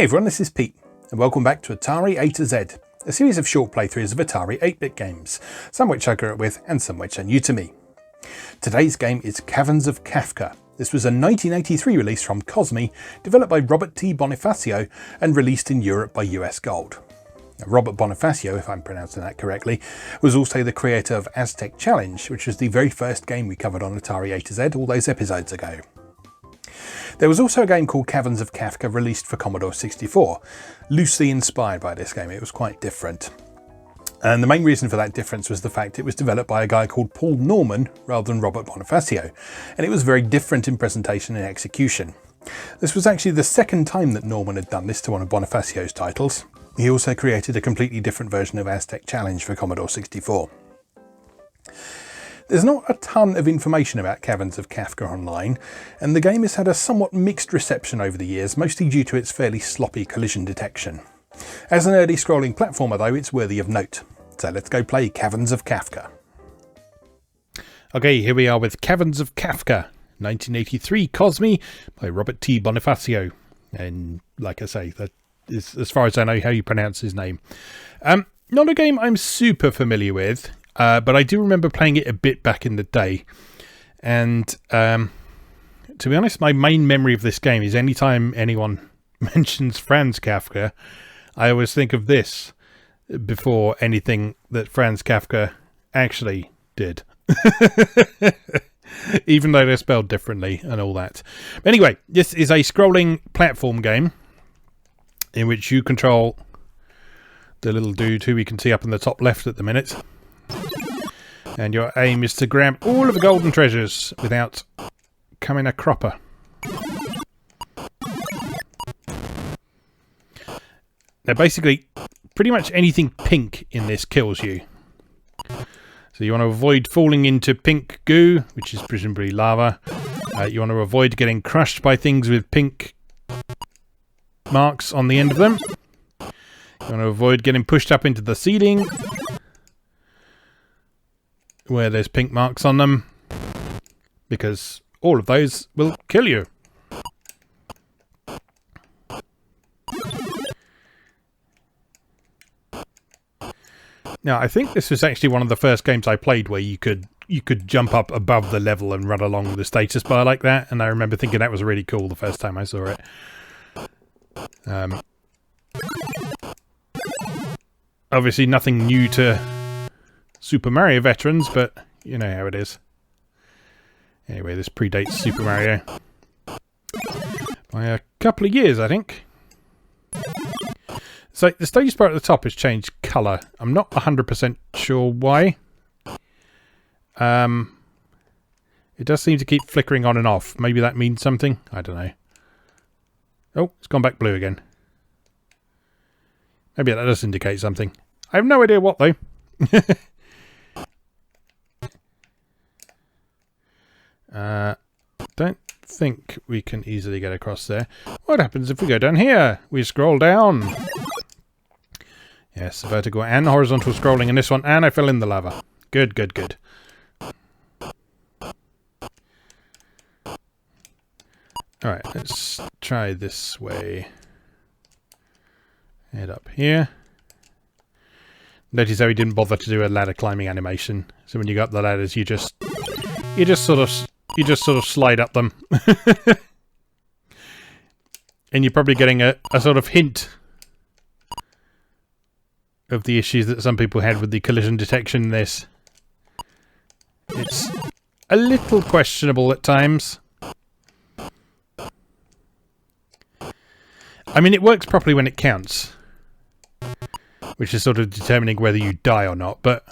Hey everyone, this is Pete, and welcome back to Atari A to Z, a series of short playthroughs of Atari 8-bit games, some which I grew up with and some which are new to me. Today's game is Caverns of Khafka. This was a 1983 release from Cosmi, developed by Robert T. Bonifacio and released in Europe by US Gold. Now, Robert Bonifacio, if I'm pronouncing that correctly, was also the creator of Aztec Challenge, which was the very first game we covered on Atari A to Z all those episodes ago. There was also a game called Caverns of Khafka released for Commodore 64, loosely inspired by this game. It was quite different. And the main reason for that difference was the fact it was developed by a guy called Paul Norman rather than Robert Bonifacio, and it was very different in presentation and execution. This was actually the second time that Norman had done this to one of Bonifacio's titles. He also created a completely different version of Aztec Challenge for Commodore 64. There's not a ton of information about Caverns of Khafka online, and the game has had a somewhat mixed reception over the years, mostly due to its fairly sloppy collision detection. As an early scrolling platformer though, it's worthy of note. So let's go play Caverns of Khafka. Okay, here we are with Caverns of Khafka, 1983 Cosmi by Robert T. Bonifacio. And like I say, that is, as far as I know, how you pronounce his name. Not a game I'm super familiar with. But I do remember playing it a bit back in the day, and to be honest, my main memory of this game is anytime anyone mentions Franz Kafka, I always think of this before anything that Franz Kafka actually did. Even though they're spelled differently and all that. But anyway, this is a scrolling platform game in which you control the little dude who we can see up in the top left at the minute. And your aim is to grab all of the golden treasures without coming a cropper. Now basically, pretty much anything pink in this kills you. So you want to avoid falling into pink goo, which is presumably lava. You want to avoid getting crushed by things with pink marks on the end of them. You want to avoid getting pushed up into the ceiling where there's pink marks on them, because all of those will kill you. Now, I think this was actually one of the first games I played where you could jump up above the level and run along the status bar like that, and I remember thinking that was really cool the first time I saw it. Obviously nothing new to Super Mario veterans, but you know how it is. Anyway, this predates Super Mario by a couple of years, I think. So the status bar at the top has changed colour. I'm not 100% sure why. It does seem to keep flickering on and off. Maybe that means something. I don't know. Oh, it's gone back blue again. Maybe that does indicate something. I have no idea what though. Don't think we can easily get across there. What happens if we go down here? We scroll down. Yes, vertical and horizontal scrolling in this one, and I fell in the lava. Good, good, good. Alright, let's try this way. Head up here. Notice how he didn't bother to do a ladder climbing animation. So when you go up the ladders, you just sort of slide up them. And you're probably getting a sort of hint of the issues that some people had with the collision detection in this. It's a little questionable at times. I mean, it works properly when it counts, which is sort of determining whether you die or not, but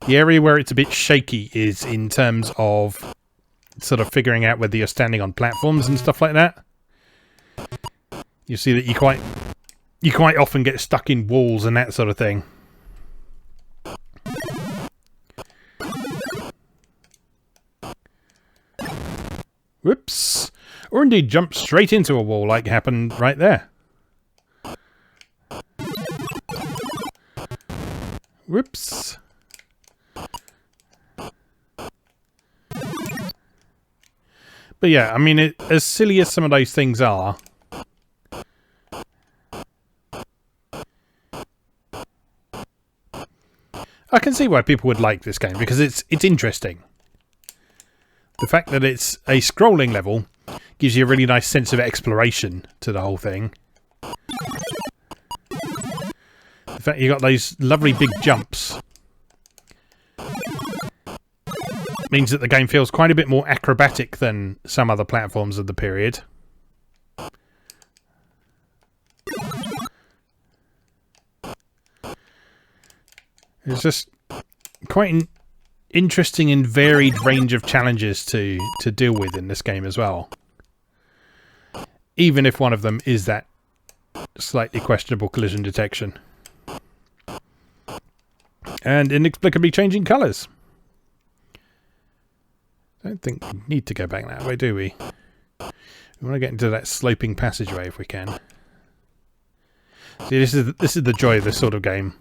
the area where it's a bit shaky is in terms of sort of figuring out whether you're standing on platforms and stuff like that. You see that you quite often get stuck in walls and that sort of thing. Whoops. Or indeed jump straight into a wall like happened right there. Whoops. But yeah, I mean, as silly as some of those things are, I can see why people would like this game, because it's interesting. The fact that it's a scrolling level gives you a really nice sense of exploration to the whole thing. The fact you got those lovely big jumps means that the game feels quite a bit more acrobatic than some other platforms of the period. It's just quite an interesting and varied range of challenges to deal with in this game as well. Even if one of them is that slightly questionable collision detection. And inexplicably changing colours. I don't think we need to go back that way, do we? We want to get into that sloping passageway if we can. See, this is the joy of this sort of game.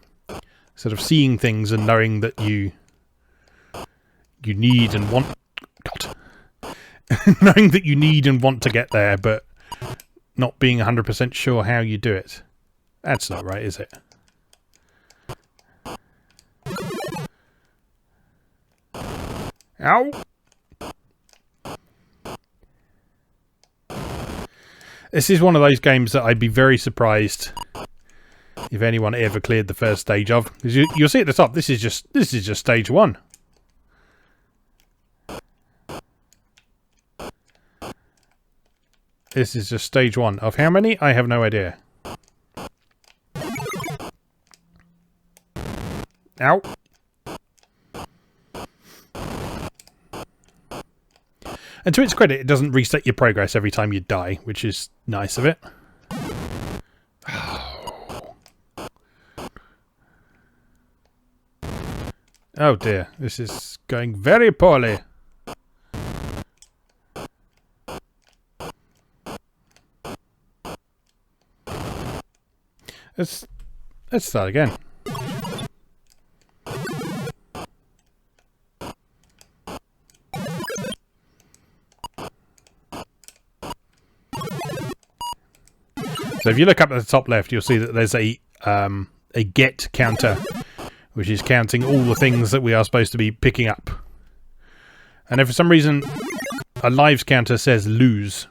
Sort of seeing things and knowing that you need and want... God. Knowing that you need and want to get there, but not being 100% sure how you do it. That's not right, is it? Ow! This is one of those games that I'd be very surprised if anyone ever cleared the first stage of. Because you'll see at the top, this is just stage 1. This is just stage 1 of how many? I have no idea. Ow! And to its credit, it doesn't reset your progress every time you die, which is nice of it. Oh dear, this is going very poorly. Let's start again. So if you look up at the top left, you'll see that there's a get counter, which is counting all the things that we are supposed to be picking up. And if for some reason a lives counter says lose,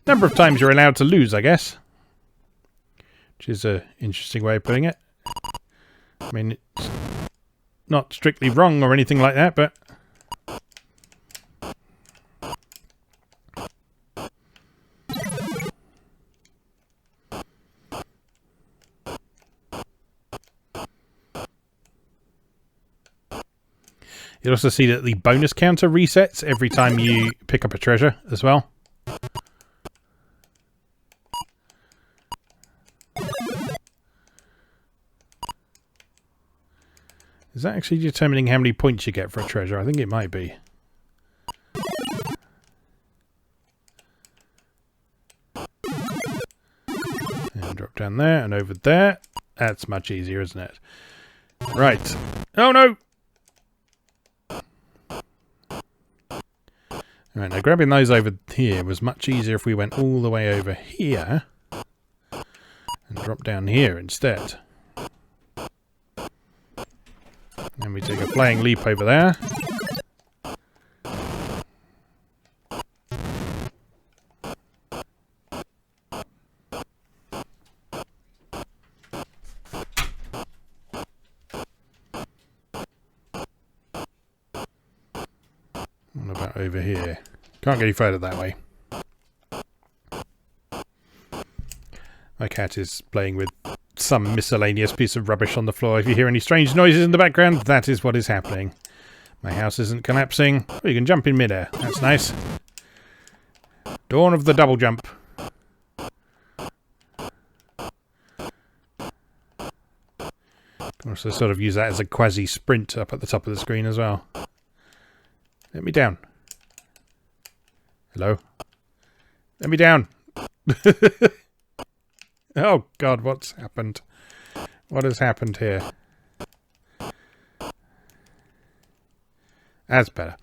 number of times you're allowed to lose, I guess. Which is an interesting way of putting it. I mean, it's not strictly wrong or anything like that, but... You'll also see that the bonus counter resets every time you pick up a treasure as well. Is that actually determining how many points you get for a treasure? I think it might be. And drop down there and over there. That's much easier, isn't it? Right. Oh no! Alright, now grabbing those over here was much easier if we went all the way over here and drop down here instead. And we take a flying leap over there. What about over here? Can't get any further that way. My cat is playing with some miscellaneous piece of rubbish on the floor. If you hear any strange noises in the background, that is what is happening. My house isn't collapsing. Oh, you can jump in midair. That's nice. Dawn of the double jump. Can also sort of use that as a quasi-sprint up at the top of the screen as well. Let me down. Hello? Let me down. Oh God, what's happened? What has happened here? That's better.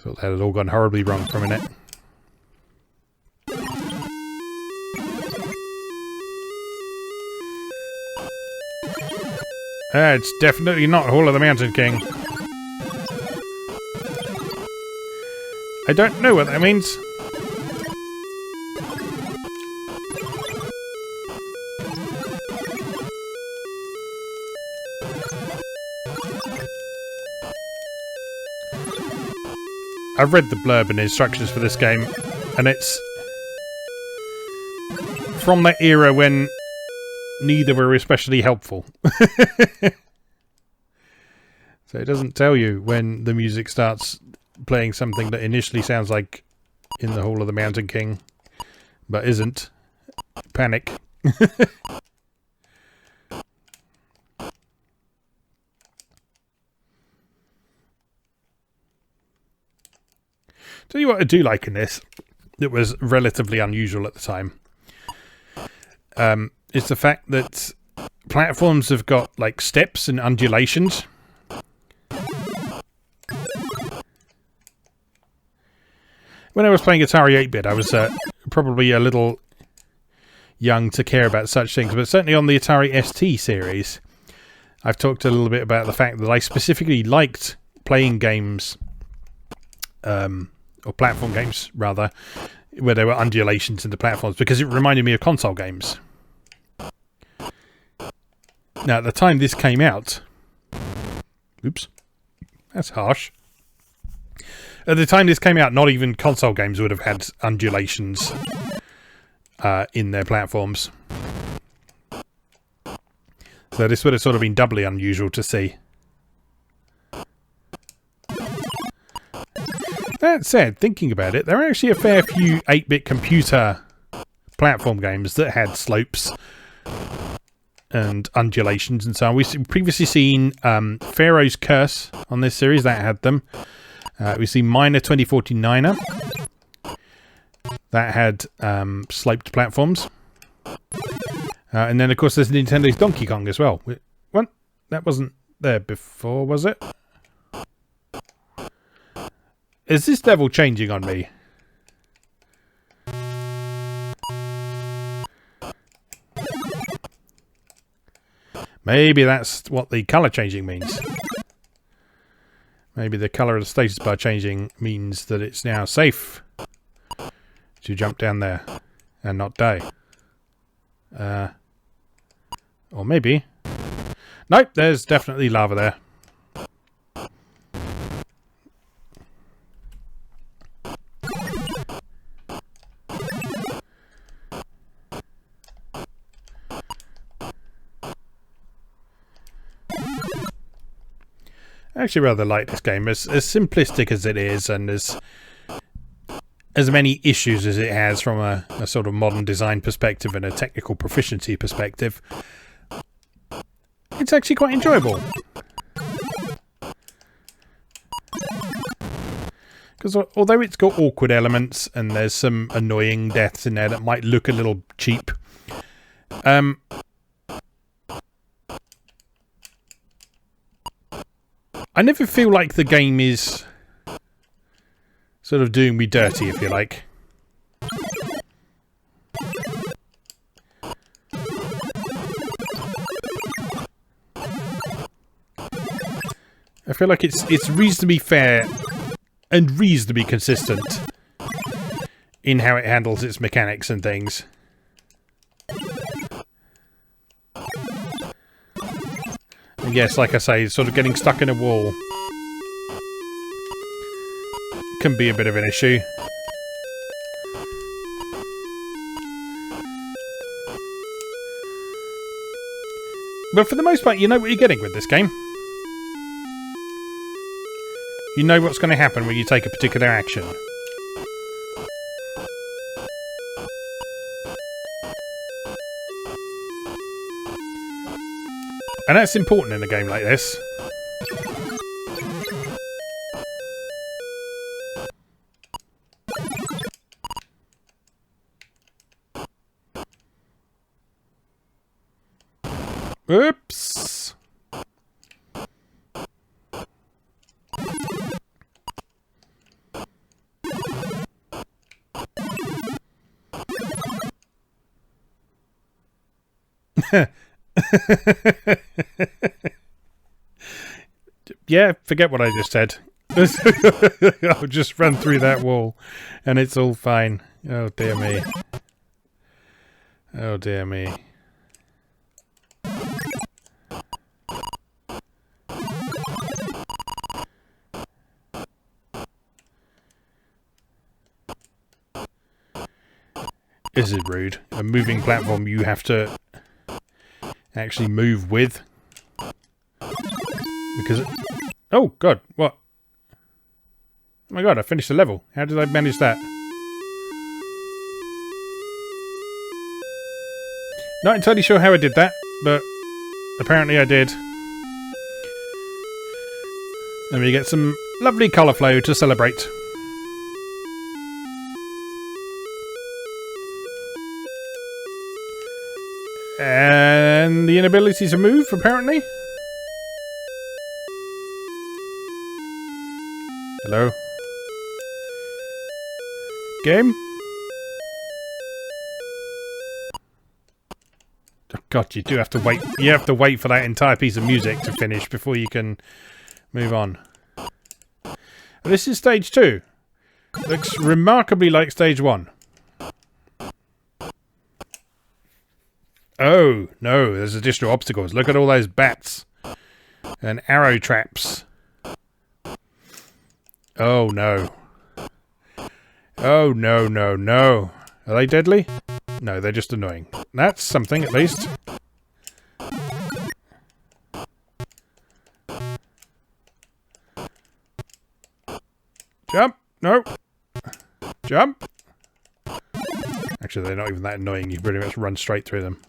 Thought that had all gone horribly wrong for a minute. It's definitely not Hall of the Mountain King. I don't know what that means. I've read the blurb and instructions for this game, and it's from that era when neither were especially helpful. So it doesn't tell you when the music starts playing something that initially sounds like in the Hall of the Mountain King, but isn't. Panic. Tell you what I do like in this, that was relatively unusual at the time, is the fact that platforms have got like steps and undulations. When I was playing Atari 8-bit, I was probably a little young to care about such things, but certainly on the Atari ST series, I've talked a little bit about the fact that I specifically liked playing games, or platform games rather, where there were undulations in the platforms, because it reminded me of console games. Now, at the time this came out... Oops. That's harsh. At the time this came out, not even console games would have had undulations in their platforms. So this would have sort of been doubly unusual to see. That said, thinking about it, there are actually a fair few 8-bit computer platform games that had slopes and undulations and so on. We've previously seen Pharaoh's Curse on this series, that had them. We've seen Miner 2049er. That had sloped platforms. And then, of course, there's Nintendo's Donkey Kong as well. What? That wasn't there before, was it? Is this devil changing on me? Maybe that's what the colour changing means. Maybe the colour of the status bar changing means that it's now safe to jump down there and not die. Or maybe... Nope, there's definitely lava there. I actually rather like this game, as simplistic as it is, and as many issues as it has from a sort of modern design perspective and a technical proficiency perspective. It's actually quite enjoyable. Because although it's got awkward elements and there's some annoying deaths in there that might look a little cheap, I never feel like the game is sort of doing me dirty, if you like. I feel like it's reasonably fair and reasonably consistent in how it handles its mechanics and things. And yes, like I say, sort of getting stuck in a wall can be a bit of an issue. But for the most part, you know what you're getting with this game. You know what's going to happen when you take a particular action. And that's important in a game like this. Oops. Yeah, forget what I just said. I'll just run through that wall and it's all fine. Oh dear me. Oh dear me. This is rude. A moving platform you have to actually move with. Because oh god, what? Oh my god, I finished the level. How did I manage that? Not entirely sure how I did that, but apparently I did. And we get some lovely colour flow to celebrate. And the inability to move, apparently. Hello? Game? Oh god, you do have to wait. You have to wait for that entire piece of music to finish before you can move on. This is stage 2. Looks remarkably like stage 1. Oh, no, there's additional obstacles. Look at all those bats. And arrow traps. Oh, no. Oh, no, no, no. Are they deadly? No, they're just annoying. That's something, at least. Jump! No! Jump! Actually, they're not even that annoying. You pretty much run straight through them.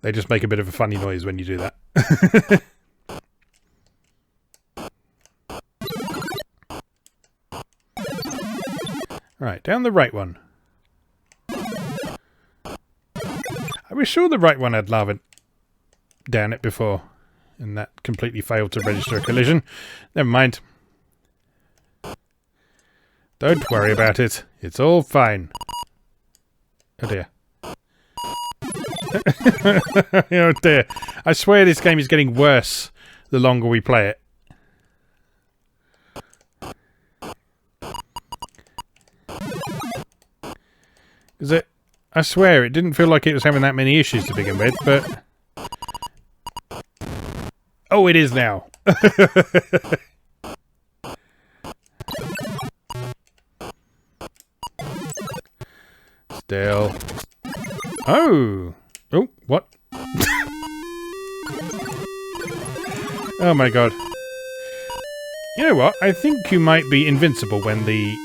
They just make a bit of a funny noise when you do that. Right, down the right one. I was sure the right one had lava down it before, and that completely failed to register a collision. Never mind. Don't worry about it. It's all fine. Oh dear. Oh dear. I swear this game is getting worse the longer we play it. I swear it didn't feel like it was having that many issues to begin with, but... Oh, it is now. Still. Oh! Oh, what? Oh my god. You know what? I think you might be invincible when the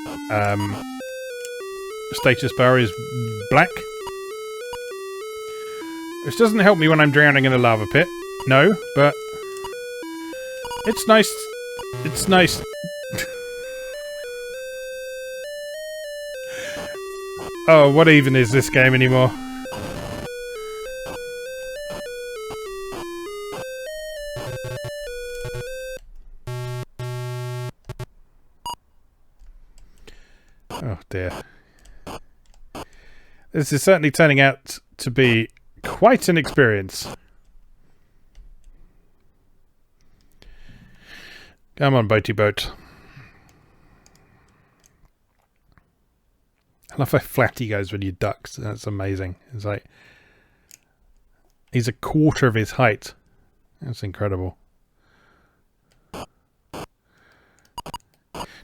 status bar is black. Which doesn't help me when I'm drowning in a lava pit. No, but it's nice. It's nice. Oh, what even is this game anymore? Oh dear. This is certainly turning out to be quite an experience. Come on, boaty boat. I love how flat he goes when you duck. That's amazing. It's like he's a quarter of his height. That's incredible.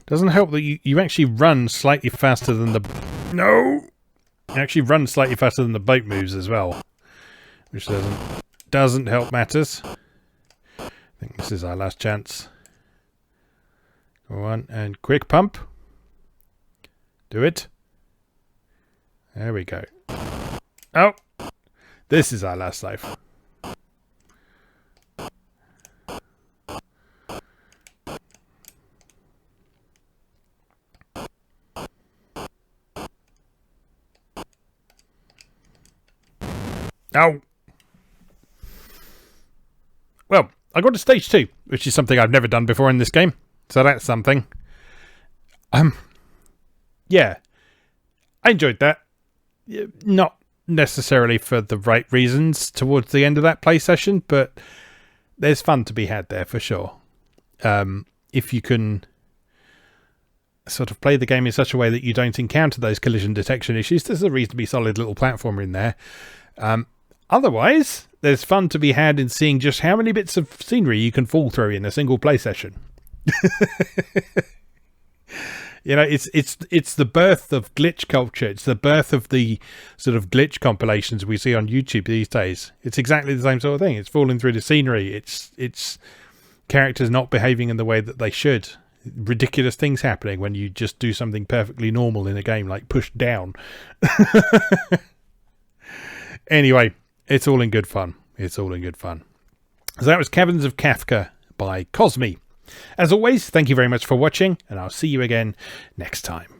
Doesn't help that you actually run slightly faster than the... No! You actually run slightly faster than the boat moves as well. Which doesn't help matters. I think this is our last chance. Go on, and quick pump. Do it. There we go. Oh! This is our last life. Ow! Well, I got to stage 2, which is something I've never done before in this game. So that's something. Yeah. I enjoyed that. Not necessarily for the right reasons towards the end of that play session, but there's fun to be had there for sure. If you can sort of play the game in such a way that you don't encounter those collision detection issues, there's a reasonably solid little platformer in there. Otherwise, there's fun to be had in seeing just how many bits of scenery you can fall through in a single play session. You know, it's the birth of glitch culture. It's the birth of the sort of glitch compilations we see on YouTube these days. It's exactly the same sort of thing. It's falling through the scenery. It's characters not behaving in the way that they should. Ridiculous things happening when you just do something perfectly normal in a game, like push down. Anyway, it's all in good fun. It's all in good fun. So that was Caverns of Khafka by Cosme. As always, thank you very much for watching, and I'll see you again next time.